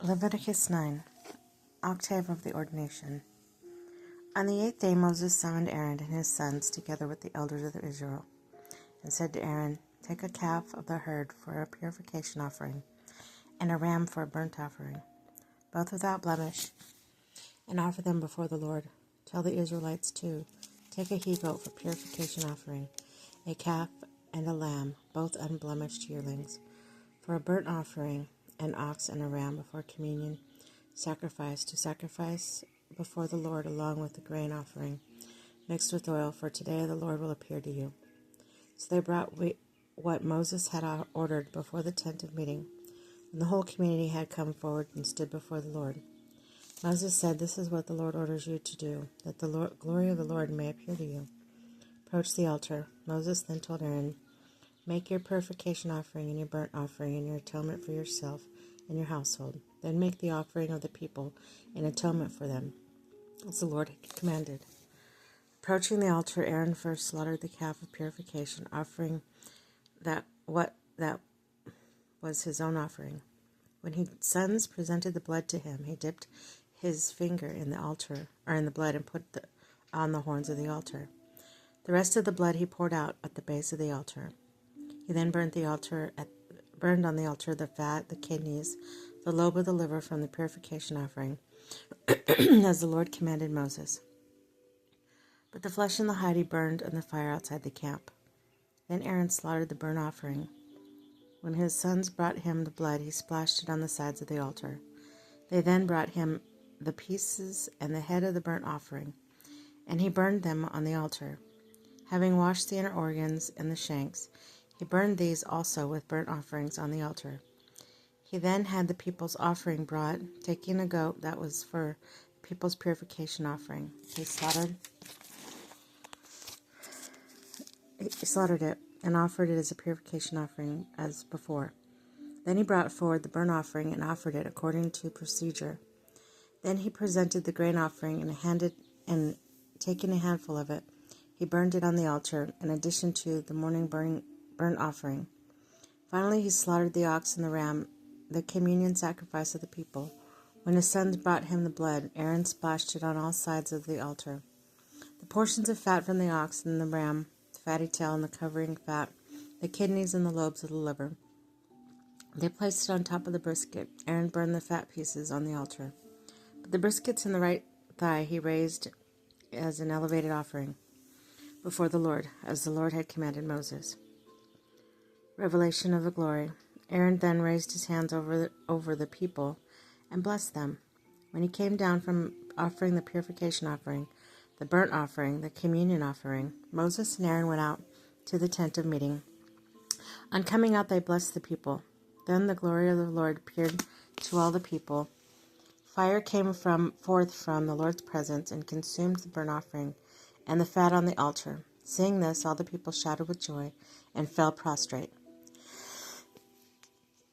Leviticus 9, Octave of the Ordination. On the 8th day Moses summoned Aaron and his sons together with the elders of Israel, and said to Aaron, "Take a calf of the herd for a purification offering, and a ram for a burnt offering, both without blemish, and offer them before the Lord. Tell the Israelites too, take a he-goat for purification offering, a calf and a lamb, both unblemished yearlings, for a burnt offering, an ox and a ram before communion sacrifice, to sacrifice before the Lord along with the grain offering, mixed with oil, for today the Lord will appear to you." So they brought what Moses had ordered before the tent of meeting, when the whole community had come forward and stood before the Lord. Moses said, "This is what the Lord orders you to do, that the glory of the Lord may appear to you. Approach the altar." Moses then told Aaron, "Make your purification offering and your burnt offering and your atonement for yourself and your household. Then make the offering of the people in atonement for them, as the Lord had commanded." Approaching the altar, Aaron first slaughtered the calf of purification, offering that was his own offering. When his sons presented the blood to him, he dipped his finger in the blood and put it on the horns of the altar. The rest of the blood he poured out at the base of the altar. He then burned on the altar the fat, the kidneys, the lobe of the liver from the purification offering, as the Lord commanded Moses. But the flesh and the hide he burned in the fire outside the camp. Then Aaron slaughtered the burnt offering. When his sons brought him the blood, he splashed it on the sides of the altar. They then brought him the pieces and the head of the burnt offering, and he burned them on the altar. Having washed the inner organs and the shanks, he burned these also with burnt offerings on the altar. He then had the people's offering brought, taking a goat that was for the people's purification offering. He slaughtered it and offered it as a purification offering as before. Then he brought forward the burnt offering and offered it according to procedure. Then he presented the grain offering and taking a handful of it, he burned it on the altar in addition to the morning burnt offering. Finally, he slaughtered the ox and the ram, the communion sacrifice of the people. When his sons brought him the blood, Aaron splashed it on all sides of the altar. The portions of fat from the ox and the ram, the fatty tail and the covering fat, the kidneys and the lobes of the liver, they placed it on top of the brisket. Aaron burned the fat pieces on the altar. But the briskets and the right thigh he raised as an elevated offering before the Lord, as the Lord had commanded Moses. Revelation of the glory. Aaron then raised his hands over the people and blessed them. When he came down from offering the purification offering, the burnt offering, the communion offering, Moses and Aaron went out to the tent of meeting. On coming out, they blessed the people. Then the glory of the Lord appeared to all the people. Fire came forth from the Lord's presence and consumed the burnt offering and the fat on the altar. Seeing this, all the people shouted with joy and fell prostrate.